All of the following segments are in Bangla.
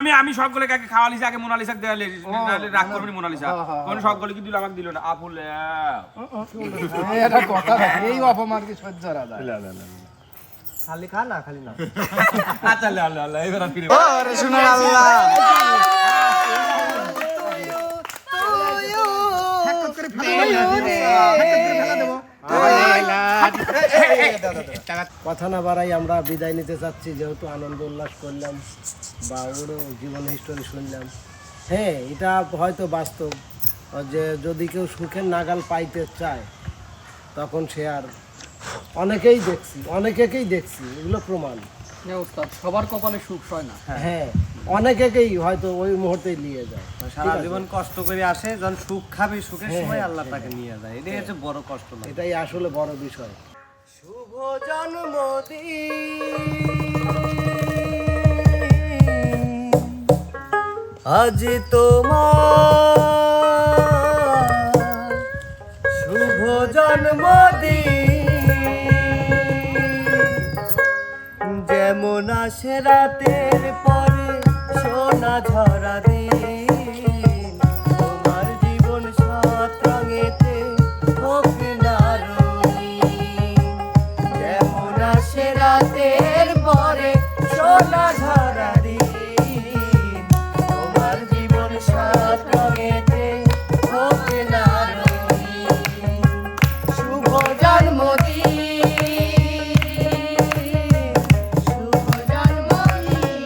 আমি সবগুলোকে আগে খাওয়ালিছি, আগে মোনালিসাকে দেয়ালে রাগ করবনি। মোনালিসা কোন সবগুলো কি দিল, আমাকে দিল না। আপুল এটা কথা না, এই অপমান কি সহ্য করা যায়? খালি খা না, খালি না। আচ্ছা আল্লাহ আল্লাহ এবার ফিরে ওরে শুনো আল্লাহ, কথা না বাড়াই আমরা বিদায় নিতে চাচ্ছি, যেহেতু আনন্দ উল্লাস করলাম বা ওরও জীবন হিস্টোরি শুনলাম। হ্যাঁ, এটা হয়তো বাস্তব যে যদি কেউ সুখের নাগাল পাইতে চায় তখন সে আর অনেকেই দেখছি এগুলো প্রমাণ। সবার কপালে সুখ হয় না। হ্যাঁ, অনেকেই হয়তো ওই মুহূর্তেই নিয়ে যায়, সারা জীবন কষ্ট করে আসে, যখন সুখ খাবে সুখের সময় আল্লাহ তাকে নিয়ে যায়। এটাই হচ্ছে বড় কষ্ট। এটাই আসলে বড় বিষয়। শুভ জন্মদিন আজ তোমার, শুভ জন্মদিন। যেমন আসে রাতের পরে সোনা ঝরা দিন, তোমার জীবন সাত রঙেতে হোক না রঙিন। যেমন আসে রাতের পরে সোনা ঝরা দিন, তোমার জীবন সাত রঙেতে হোক না রঙিন। শুভ জন্মদিন, শুভ জন্মদিন।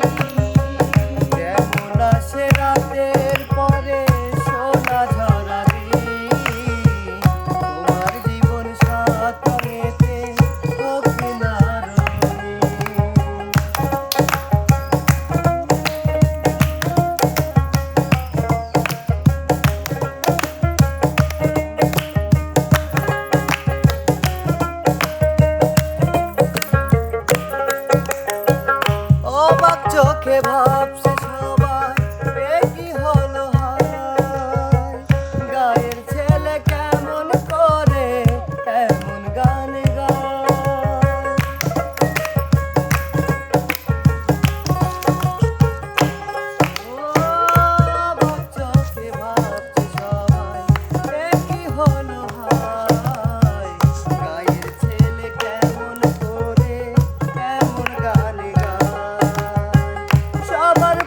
যেমন আসে রাতের পরে সোনা ঝরা দিন, তোমার জীবন সাত রঙেতে হোক না রঙিন। অবাক চোখে ভাবছে সবাই, এ কি হলো হায়, গায়ের ছেলে কেমন করে এমন গান গায়। অবাক চোখে ভাবছে সবাই, এ কি হলো হায়, গায়ের ছেলে কেমন করে এমন গান গায়। সবার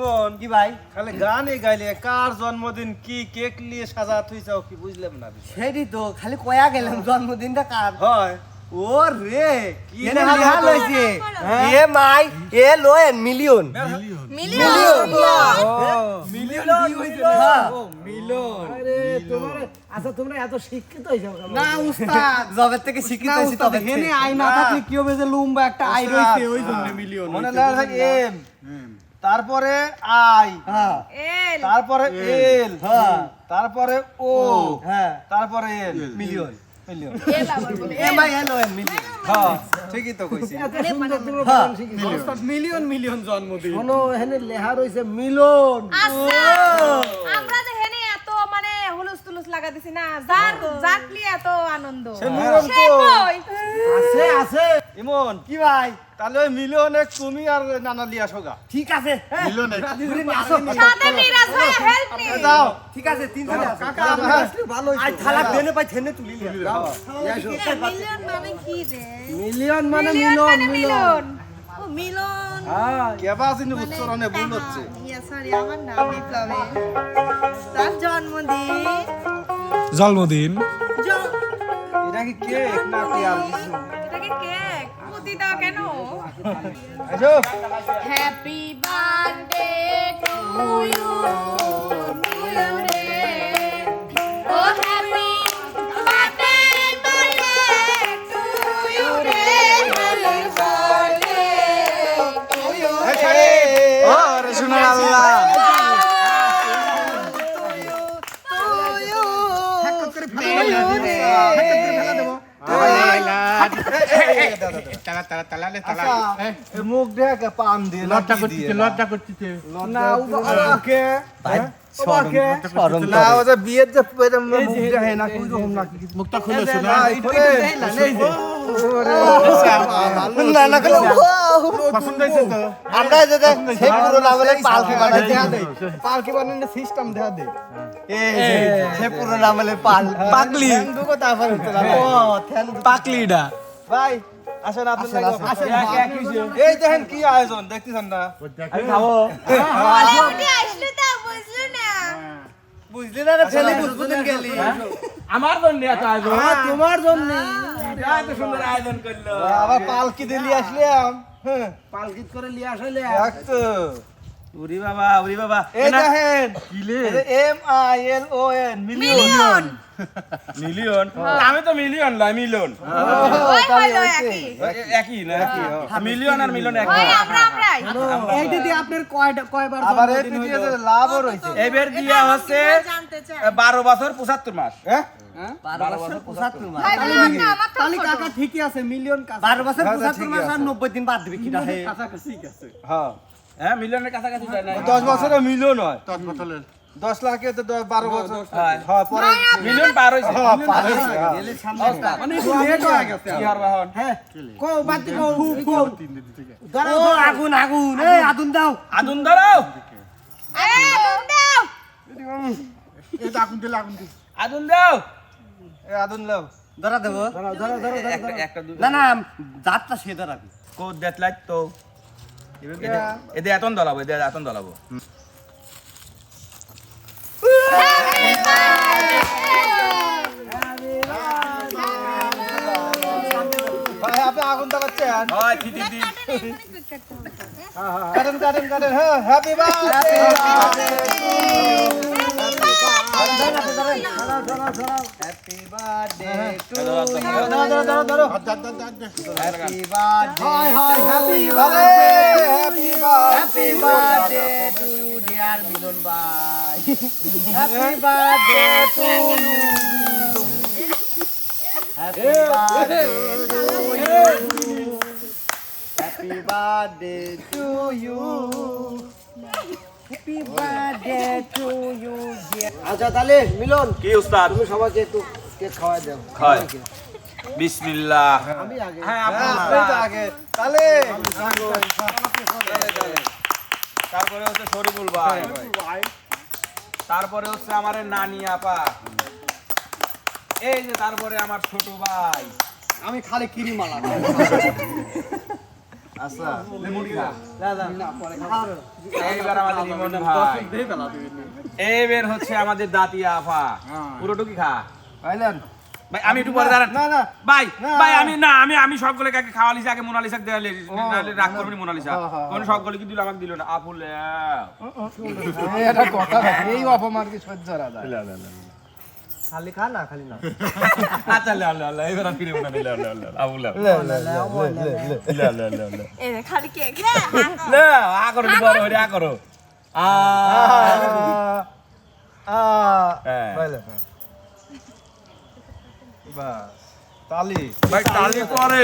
ইমন কি ভাই খালি গানে গাইলে কার জন্মদিন কি কেক নিয়ে সাজা থইছাও কি বুঝলাম না বিষয়। সেটি তো খালি কয়া গেলাম জন্মদিনটা কার হয় ও রে কি এনে লেখা লেখা তো? লইছে এ মাই এ লোয়েন মিলিয়ন আরে তোমার আচ্ছা তোমরা এত শিক্ষিত হইছো কেন? না উস্তাদ জবের থেকে শিক্ষিত না হইছি উস্তাদ তবে হেনে আই না থাকলে কি হবে যে লুম্বা একটা আই রইছে ওই জন্য মিলিয়ন মনে লাগে এম তারপরে আই হ্যাঁ তারপরে এল হ্যাঁ তারপরে ও হ্যাঁ তারপরে এল মিলিয়ন মিলিয়ন এ মাই এ লোয়েন মিলিয়ন হ্যাঁ ঠিকই তো কইছি এত সুন্দর তোমরা হ্যাঁ। বানান শিখিছো। উস্তাদ মিলিয়ন মিলিয়ন জন্মদিন শোনো এখানে লেখা রয়েছে মিলন। আমরা যে হেনে এত মানে হুলুস তুলুস লাগা দিছি না যার জাতলি এত আনন্দ সে মিলন সে কই? কই আছে আছে ইমন কি ভাই তাহলে ওই মিলিয়নে তুমি আর নানা লিয়া সোগা ঠিক আছে মিলিয়নে সাথে মিরাজ ভাই হেল্প নি যাও ঠিক আছে তিনজনে আসো কাকা আমি আসলে ভালো আই হইতো। থালা দেনে পাই থেনে তুলি লিয়া মিলিয়ন মানে কি রে মিলিয়ন মানে মিলিয়ন মিলন মানে মিলন মিলন ও মিলন হ্যাঁ কেবা যিনি উচ্চারণে ভুল হচ্ছে ইয়া সরি আমার নাম বিপ্লবে তার জন্মদিন এটা কি কেক না কি আর কিছু এটাকে কেক মুদি দাও কেন আসো হ্যাপি বার্থডে টু ইউ ও হ্যাপি বার্থডে টু ইউ রে হ্যাপি বার্থডে টু ইউ ও রে সোনার আল্লাহ মুখ দেখে পান দিয়ে লজ্জা করতেছে না ওকে না ও যে বিয়ের যে মুখ দেখে না কি রকম না মুখটা খুলে শোনা না না কেন পছন্দ হয়েছে তো আমরা যে সেই পুরো নামলে পালকি বানাই দেয়া দেই পালকি বানানোর সিস্টেম দেখা দে এই যে সেই পুরো নামলে পাগলি দুটো তারপর হতো না ও থ্যাংক পাকলিডা ভাই আসেন আপনার আসেন। এই দেখেন কি আয়োজন দেখতেছেন না বলে উঠে আসলে তা বুঝলো না বুঝলি না রে ফেলে বুঝবুদিন গেলি আমার জন্য এত আয়োজন তোমার জন্য এত সুন্দর আয়োজন করলো আবার পালকি দিলি আসলাম হ্যাঁ পালকিত করে নিয়ে আসলে এক তো উরি বাবা এই দেখেন M I L O N million million আমি তো মিলিয়ন না মিলন ওই হলো একই একই না মিলিয়ন আর মিলন একই ওই আমরাই এই দিদি আপনার কয়বার আবার এই জন্মদিন পিটিয়ে হইলো? যে লাভও রয়েছে এবার দিয়া হচ্ছে জানতে চাই 12 বছর 75 মাস হ্যাঁ 12 বছর 75 মাস ভাই বলুন না আমার তো তাহলে কাকা ঠিকই আছে মিলিয়ন কাকা 12 বছর হ্যাঁ, 75 ঠিক মাস আর আছে। 90 দিন বাদ দিবি কিটা হে কাছাকাছি ঠিক আছে হ্যাঁ হ্যাঁ মিলিয়নের কাছাকাছি যায় না 10 বছরে মিলিয়ন হয় 10 লাখে তো 12 বছর হ্যাঁ পরে মিলিয়ন পার হইছে হ্যাঁ পার হয়েছে, হ্যাঁ। মানে একটু লেট হয়ে গেছে কি আর এখন হ্যাঁ কো বাতি কো কো ও আগুন আগুন এই আগুন দাও আদুন ধরো এই দাও আদুন দাও এ আদুন লাও ধরা দেব ধরো ধরো একটা দুটো না না জাতটা সে ধরাবি কো দেত লাইট তো এদে এতন দলাবো ভাই আপনি আগুন দেখাচ্ছেন হয় থিতি দি কাটেন কাটেন কাটেন হ্যাঁ happy birthday happy birthday to ধরো ধরো ধরো happy birthday hi hi happy happy happy birthday to you dear Milan ভাই happy birthday to you happy birthday to you happy birthday to you happy birthday to you আচ্ছা তাহলে মিলন কি উস্তাদ তুমি সবাইকে একটু কেক খাওয়াই দাও হয় বিসমিল্লাহ আমি আগে হ্যাঁ আগে তাহলে তারপরে হচ্ছে শরীফুল ভাই তারপরে হচ্ছে আমার নানি আপা এই যে তারপরে আমার ছোট ভাই আমি খালি কিরিমালা আচ্ছা এইবার আমাদের ইমন ভাই এইবার হচ্ছে আমাদের দাতিয়া আফা পুরোটুকি খা পাইলেন ভাই আমি একটু পরে দাঁড়ান না না ভাই ভাই আমি সবগুলোকে আগে খাওয়ালিছি আগে মোনালিসাকে দেওয়ালে নাহলে রাগ করবেন মোনালিসা কোন সবগুলো কি দিল আমাকে দিল না আপুল এটা কথা না এই অপমান কি সহ্য করা যায় খালি খা না খালি না আচ্ছা লে আল্লাহ এবার আর ফিরে মোনালি লে আপুল এই যে খালি কেক লে আ করো বড় হইরে আ করো পাইলেন বাস তালি ভাই তালি করে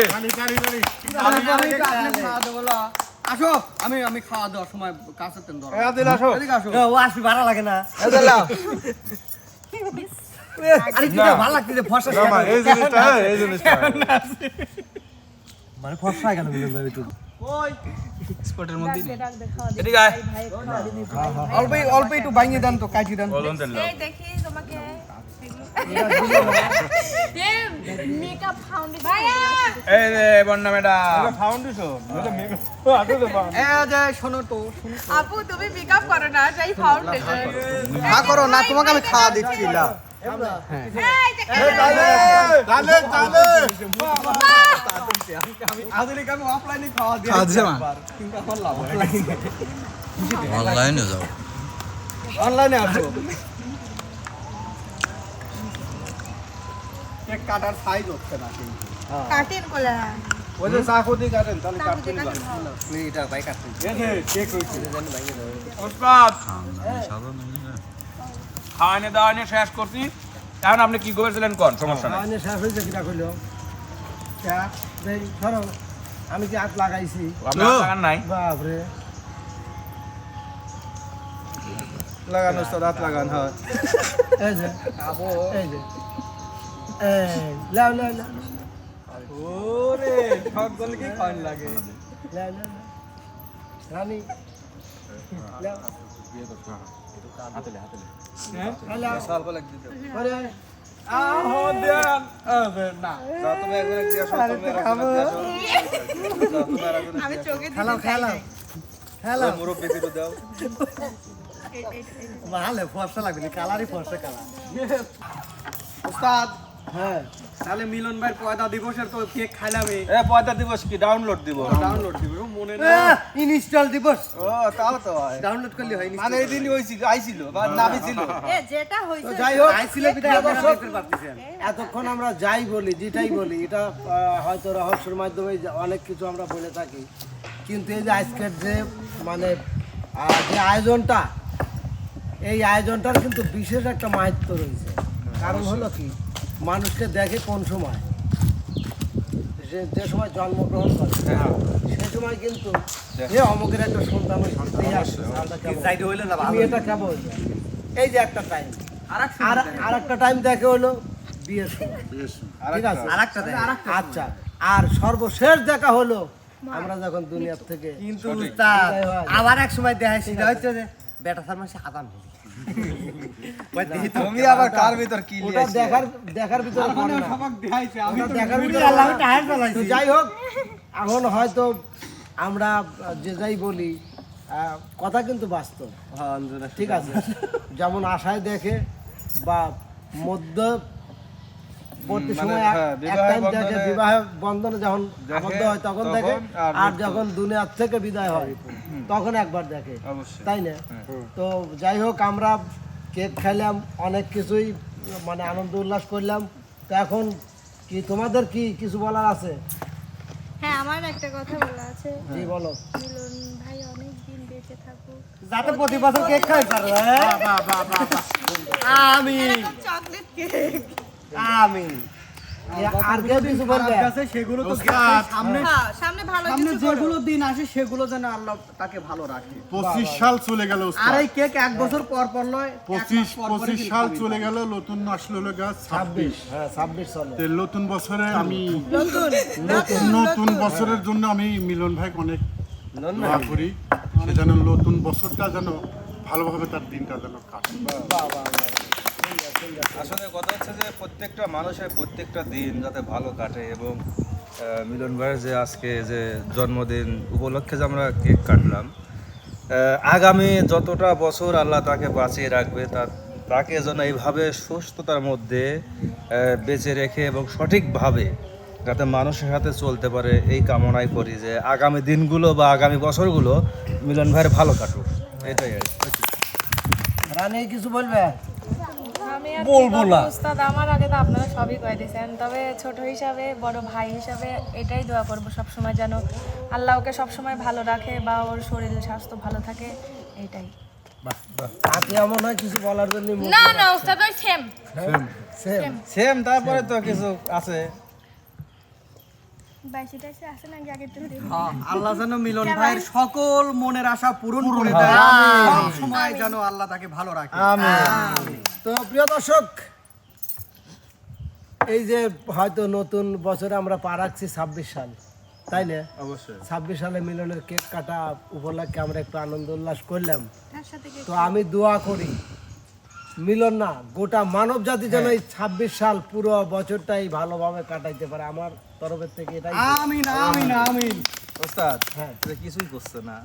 আসো আমি খাওয়া দাওয়ার সময় কাছে তেন ধরো দিল আসো এদিকে আসো ও আসবি ভালো লাগে না এদিলা আরে কি ভালো লাগতেছে ফর্সা এই জিনিসটা মানে ফর্সা কেন মিলন ভাই একটু স্পটের মধ্যে ডাক দে খাওয়া দে এদিকে আয় অল্প একটু ভাঙিয়ে দেন তো কাটি দেন বলুন দেন এই দেখি তোমাকে মেকআপ ফাউন্ডেশন ভাইয়া এই রে বন্যা ম্যাডাম ফাউন্ডেশন এটা মেকআপ এ যে শোনো তো আপু তুমি মেকআপ করো না তাই ফাউন্ডেশন খা করো না তোমাকে আমি খাওয়া দিচ্ছি না আধুনিক আমি অফলাইনে খাওয়া দিয়ে কিন্তু আমার লাভ অনলাইনে যাও অনলাইনে আসো কেক কাটার সাইজ হচ্ছে না কিন্তু কাটেন কোলা ওই যে চাকু দিয়ে কাটেন তাহলে কাটতে এটা ভাই কাটতে কেক হইছে উস্তাদ সাদা নেই না খাওয়ানে দাওয়ানে শেষ করছি এখন আপনি কি করেছিলেন কোন সমস্যা নাই মানে শেষ হয়েছে কিনা কইলো দেই ধরো আমি কি হাত লাগাইছি আপনি হাত লাগান নাই বাপরে লাগান ওস্তাদ হাত লাগান হয় এই যে এই যে এই লাও লাও লাও ওরে ঠক গলে কি খান লাগে লাও লাও রানী লাও স্বল্প লাগতে দাও আরে আহো দেন না যা তুমি একজন দিয়া সব তুমি রাখো আমি চোখে খেলাও খেলাও খেলাও মুরব্বি দিতে দাও ভালো ফর্সা লাগবে কালারই ফর্সা কালার উস্তাদ হ্যাঁ তাহলে মিলন ভাই পয়দা দিবসের তো কেক খাইলাম এ পয়দা দিবস কি ডাউনলোড দিব ডাউনলোড দিব মনে নেই ইনস্টল দিবস ও তাও তো হয় ডাউনলোড করলে হয়নি মানে এই দিনই হইছিল আইছিল বা নামি ছিল এ যেটা হইছে যাই হোক আইছিল বিদায় আপনারা দেখতে পারতেছেন এতক্ষণ আমরা যাই বলি যেটাই বলি এটা হয়তো রহস্যের মাধ্যমে অনেক কিছু আমরা বলে থাকি কিন্তু এই যে আজকের যে মানে যে আয়োজনটা এই আয়োজনটার কিন্তু বিশেষ একটা মাহাত্ম্য রয়েছে কারণ হলো কি মানুষকে দেখে কোন সময় যে সময় জন্মগ্রহণ করে সে সময় কিন্তু যে অমুকের একটা সন্তান তুমি এটা কেমন এই যে একটা টাইম আর একটা টাইম দেখে হলো বিয়ের সময় ঠিক আছে আচ্ছা আর সর্বশেষ দেখা হলো আমরা যখন দুনিয়ার থেকে কিন্তু বিদায় উস্তাদ হয়। আবার এক সময় দেখাইছি হচ্ছে যে বেটা ফার্মাসি আদান তুমি আবার কার ভিতর কি ওটা দেখার ভিতরে পড়ে না। সবাক দেখাইছে আমি ওটা দেখার ভিতরে তো যাই হোক এখন হয়তো আমরা যে যাই বলি কথা কিন্তু বাস্তব ঠিক আছে যেমন আশায় দেখে বা মধ্যবর্তী সময় এক টাইম দেখে বিবাহ বন্ধনে যখন আবদ্ধ হয় তখন দেখে আর যখন দুনিয়ার থেকে বিদায় হয় তখন একবার দেখে তাই না তো যাই হোক আমরা কেক খাইলাম অনেক কিছুই মানে আনন্দ উল্লাস করলাম তো এখন কি তোমাদের কি কিছু বলার আছে হ্যাঁ আমার একটা কথা বলা আছে জি বলো মিলন ভাই অনেক দিন বেঁচে থাকুক যাতে প্রতি বছর কেক খাই পারো আমি চকলেট কেক আমি আর কেউ কিছু বলবে সেগুলো তো সামনে হ্যাঁ সামনে ভালো সামনে কিছু করো যেগুলো দিন আসে সেগুলো যেন আল্লাহ তাকে ভালো রাখে 25 সাল চলে গেল আর এই কেক এক বছর পর পর নয় 25 সাল চলে গেল নতুন আসলো গাছ 26 হ্যাঁ 26 চলে তে নতুন বছরে আমি নতুন বছরের জন্য আমি মিলন ভাই অনেক দোয়া করি সে যেন নতুন বছরটা যেন ভালোভাবে তার দিনটা যেন কাটে আসলে কথা হচ্ছে যে প্রত্যেকটা মানুষের প্রত্যেকটা দিন যাতে ভালো কাটে এবং মিলন ভাইয়ের যে আজকে যে জন্মদিন উপলক্ষে যে আমরা কেক কাটলাম, আগামী যতটা বছর আল্লাহ তাকে বাঁচিয়ে রাখবে, তাকে যেন এইভাবে সুস্থতার মধ্যে বেঁচে রেখে এবং সঠিকভাবে যাতে মানুষের সাথে চলতে পারে, এই কামনাই করি যে আগামী দিনগুলো বা আগামী বছরগুলো মিলন ভাইয়ের ভালো কাটুক, এটাই আর কি। রানী কিছু বলবে? আমি আর বলবো না উস্তাদ, আমার আগে তো আপনারা সবই কয়ে দিয়েছেন, তবে ছোট হিসাবে বড় ভাই হিসাবে এটাই দোয়া করব সব সময় যেন আল্লাহ ওকে সব সময় ভালো রাখে বা ওর শরীর স্বাস্থ্য ভালো থাকে, এইটাই। আপনি এমন হয় কিছু বলার জন্য না না উস্তাদ, ওই সেম সেম সেম, তারপরে তো কিছু আছে। বাইশিটাইছে আছে নাকি আগে থেকে আল্লাহ যেন মিলন ভাইয়ের সকল মনের আশা পূরণ করে দেয়, সব সময় যেন আল্লাহ তাকে ভালো রাখে। তো প্রিয় দর্শক, এই যে হয়তো নতুন বছরে আমরা পা রাখছি 26 সাল, তাই না? অবশ্যই 26 সালে মিলনের কেক কাটা উপলক্ষে আমরা একটু আনন্দ উল্লাস করলাম। তার সাথে তো আমি দোয়া করি মিলন না গোটা মানব জাতি যেন এই 26 সাল পুরো বছরটাই ভালোভাবে কাটাইতে পারে, আমার তরফের থেকে এটাই। আমিন আমিন আমিন। ওস্তাদ হ্যাঁ। কিছুই করছে না,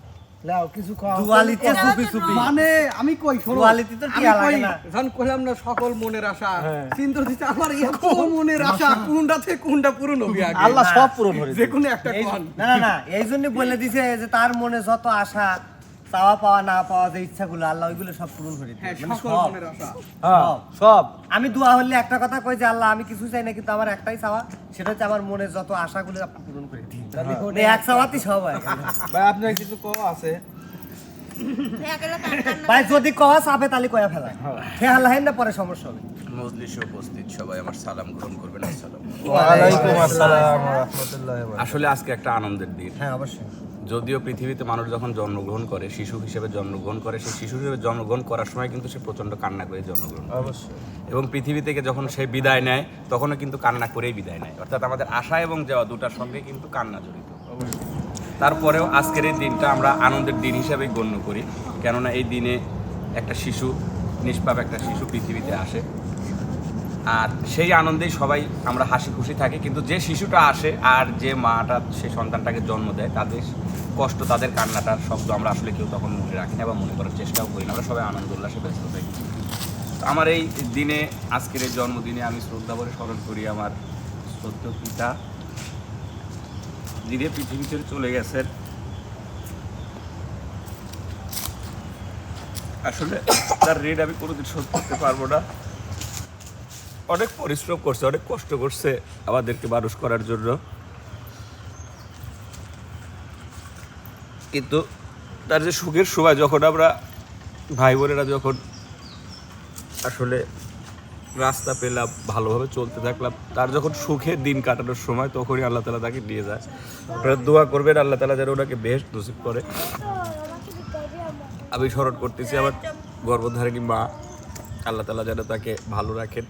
লাও কিছু খাও। দুয়ালিতে চুপি চুপি মানে আমি কই শোনো, দুয়ালিতে তো আমি টিয়া কই লাগে না। যখন কইলাম না সকল মনের আশা, চিন্তা দিতে আমার এত মনের আশা কোনটা থেকে কোনটা পূরণ হবে আগে, আল্লাহ সব পূরণ করে যে কোনো একটা কোন। না না না, এই জন্য বলে দিছে যে তার মনে যত আশা, চাওয়া পাওয়া না পাওয়া যে ইচ্ছাগুলো, আল্লাহ ওইগুলো সব পূরণ করে হ্যাঁ, দিবে, মানে সকল সব। মনের আশা। সব। আমি দোয়া হলে একটা কথা কই যে আল্লাহ আমি কিছু চাই না, কিন্তু আমার একটাই চাওয়া, সেটা হচ্ছে আমার মনে যত আশাগুলো আপনি পূরণ করে দিন। মানে এক চাওয়াতেই সব হয়। ভাই আপনার কিছু আছে? ভাই যদি কওয়া চাপে তাহলে কয়া ফেলা, খেয়াল লাহেন না পরে সমস্যা হবে। মজলিসে উপস্থিত সবাই আমার সালাম গ্রহণ করবেন। আসসালাম। ওয়ালাইকুম আসসালাম ওয়া রাহমাতুল্লাহি ওয়া বারাকাতুহু। আসলে আজকে একটা আনন্দের দিন। হ্যাঁ অবশ্যই। যদিও পৃথিবীতে মানুষ যখন জন্মগ্রহণ করে, শিশু হিসেবে জন্মগ্রহণ করে, সেই শিশু হিসেবে জন্মগ্রহণ করার সময় কিন্তু সে প্রচণ্ড কান্না করে জন্মগ্রহণ করে। অবশ্যই। এবং পৃথিবী থেকে যখন সে বিদায় নেয় তখনও কিন্তু কান্না করেই বিদায় নেয়, অর্থাৎ আমাদের আশা এবং যাওয়া দুটার সঙ্গে কিন্তু কান্না জড়িত। তারপরেও আজকের এই দিনটা আমরা আনন্দের দিন হিসাবেই গণ্য করি, কেননা এই দিনে একটা শিশু, নিষ্পাপ একটা শিশু পৃথিবীতে আসে, আর সেই আনন্দেই সবাই আমরা হাসি খুশি থাকি। কিন্তু যে শিশুটা আসে আর যে মাটা সেই সন্তানটাকে জন্ম দেয়, তাদের কষ্ট, তাদের কান্নাটার শব্দ আমরা আসলে কেউ তখন মনে রাখি না বা মনে করার চেষ্টাও করি না, আমরা সবাই আনন্দ উল্লাসে ব্যস্ত থাকি। তো আমার এই দিনে, আজকের এই জন্মদিনে আমি শ্রদ্ধা করে স্মরণ করি আমার শ্রদ্ধেয় পিতা, যিনি পৃথিবী ছেড়ে চলে গেছেন। আসলে তার ঋণ আমি কোনোদিন শোধ করতে পারবো না। অনেক পরিশ্রম করছে, অনেক কষ্ট করছে আমাদেরকে মানুষ করার জন্য, কিন্তু তার যে সুখের সময় যখন আমরা ভাই বোনেরা যখন আসলে রাস্তা পেলাম, ভালোভাবে চলতে থাকলাম, তার যখন সুখের দিন কাটানোর সময়, তখনই আল্লাহ তাআলা তাকে নিয়ে যায়। আপনারা দোয়া করবেন আল্লাহ তাআলা যেন ওনাকে বেহেশত নসিব করে। আমি স্মরণ করতেছি আমার গর্ভধারিণী মা, আল্লাহ তাআলা যেন তাকে ভালো রাখেন।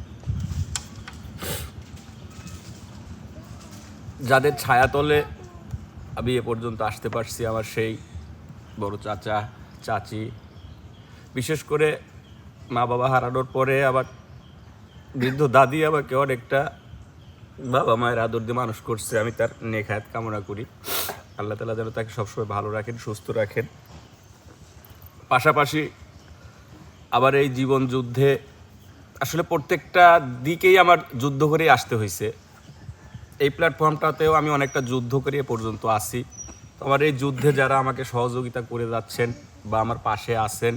যাদের ছায়াতলে আমি এ পর্যন্ত আসতে পারছি, আমার সেই বড় চাচা, চাচি, বিশেষ করে মা বাবা হারানোর পরে আবার বৃদ্ধ দাদি আমাকে অনেকটা বাবা মায়ের আদর দিয়ে মানুষ করছে। আমি তার নেক হায়াত কামনা করি, আল্লাহ তাআলা যেন তাকে সবসময় ভালো রাখেন, সুস্থ রাখেন। পাশাপাশি আবার এই জীবন যুদ্ধে আসলে প্রত্যেকটা দিকেই আমার যুদ্ধ করেই আসতে হয়েছে। এই প্ল্যাটফর্মটাতেও আমি অনেকটা যুদ্ধ করে এ পর্যন্ত আসি। আমার এই যুদ্ধে যারা আমাকে সহযোগিতা করে যাচ্ছেন বা আমার পাশে আছেন,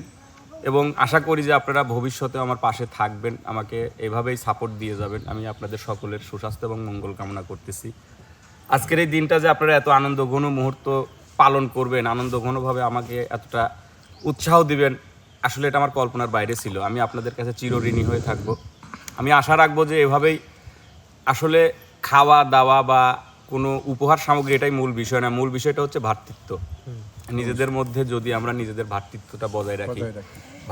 এবং আশা করি যে আপনারা ভবিষ্যতে আমার পাশে থাকবেন, আমাকে এভাবেই সাপোর্ট দিয়ে যাবেন, আমি আপনাদের সকলের সুস্বাস্থ্য এবং মঙ্গল কামনা করতেছি। আজকের এই দিনটা যে আপনারা এত আনন্দঘন মুহূর্ত পালন করবেন, আনন্দঘনভাবে আমাকে এতটা উৎসাহ দিবেন, আসলে এটা আমার কল্পনার বাইরে ছিল। আমি আপনাদের কাছে চিরঋণী হয়ে থাকব। আমি আশা রাখবো যে এভাবেই আসলে খাওয়া দাওয়া বা কোনো উপহার সামগ্রী এটাই মূল বিষয় না, মূল বিষয়টা হচ্ছে ভ্রাতৃত্ব। নিজেদের মধ্যে যদি আমরা নিজেদের ভ্রাতৃত্বটা বজায় রাখি,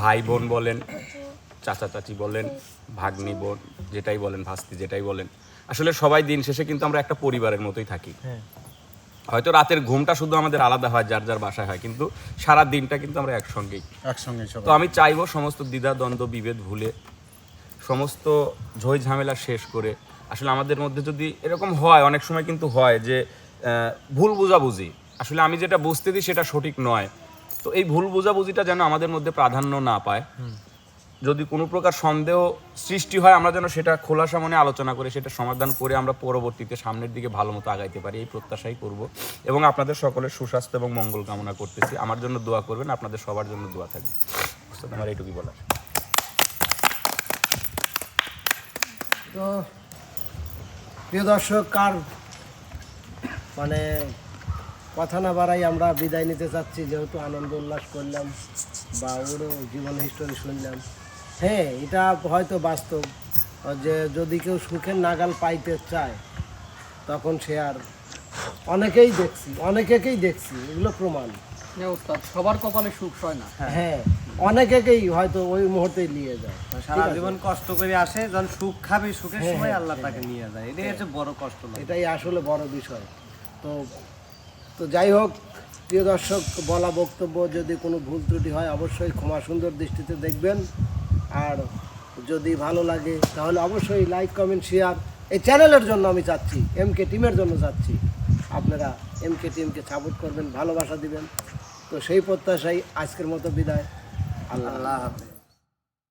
ভাই বোন বলেন, চাচা চাচি বলেন, ভাগ্নি বোন যেটাই বলেন, ভাস্তি যেটাই বলেন, আসলে সবাই দিন শেষে কিন্তু আমরা একটা পরিবারের মতোই থাকি। হয়তো রাতের ঘুমটা শুধু আমাদের আলাদা হয়, যার যার বাসায় হয়, কিন্তু সারা দিনটা কিন্তু আমরা একসঙ্গেই। তো আমি চাইবো সমস্ত দ্বিধা দ্বন্দ্ব বিভেদ ভুলে, সমস্ত ঝই ঝামেলা শেষ করে আসলে আমাদের মধ্যে যদি এরকম হয়, অনেক সময় কিন্তু হয় যে ভুল বোঝাবুঝি, আসলে আমি যেটা বুঝতে দিই সেটা সঠিক নয়, তো এই ভুল বোঝাবুঝিটা যেন আমাদের মধ্যে প্রাধান্য না পায়। যদি কোনো প্রকার সন্দেহ সৃষ্টি হয় আমরা যেন সেটা খোলাসা মনে আলোচনা করে সেটা সমাধান করে আমরা পরবর্তীতে সামনের দিকে ভালো মতো আগাইতে পারি, এই প্রত্যাশাই করব। এবং আপনাদের সকলের সুস্বাস্থ্য এবং মঙ্গল কামনা করতেছি। আমার জন্য দোয়া করবেন, আপনাদের সবার জন্য দোয়া থাকবে। উস্তাদ, আমার এইটুকুই বলার। তো প্রিয় দর্শক, কার মানে কথা না বাড়াই আমরা বিদায় নিতে চাচ্ছি, যেহেতু আনন্দ উল্লাস করলাম বা ওরও জীবন হিস্টোরি শুনলাম। হ্যাঁ, এটা হয়তো বাস্তব যে যদি কেউ সুখের নাগাল পাইতে চায় তখন সে আর অনেকেই দেখছি এগুলো প্রমাণ। সবার কপালে সুখ হয় না। হ্যাঁ, অনেকেই হয়তো ওই মুহূর্তেই নিয়ে যায়। সারা জীবন কষ্ট করে আসে, যখন সুখ খাবে সুখের সময় আল্লাহ তাকে নিয়ে যায়, এটাই হচ্ছে বড় কষ্ট লাগে। এটাই আসলে বড় বিষয়। তো যাই হোক প্রিয় দর্শক, বলা বক্তব্য যদি কোনো ভুল ত্রুটি হয় অবশ্যই ক্ষমা সুন্দর দৃষ্টিতে দেখবেন। আর যদি ভালো লাগে তাহলে অবশ্যই লাইক, কমেন্ট, শেয়ার। এই চ্যানেলের জন্য আমি চাচ্ছি, MK টিমের জন্য চাচ্ছি, আপনারা MK টিমকে সাপোর্ট করবেন, ভালোবাসা দিবেন। তো সেই প্রত্যাশাই আজকের মতো বিদায়। আল্লাহ আল্লাহ হাফেজ।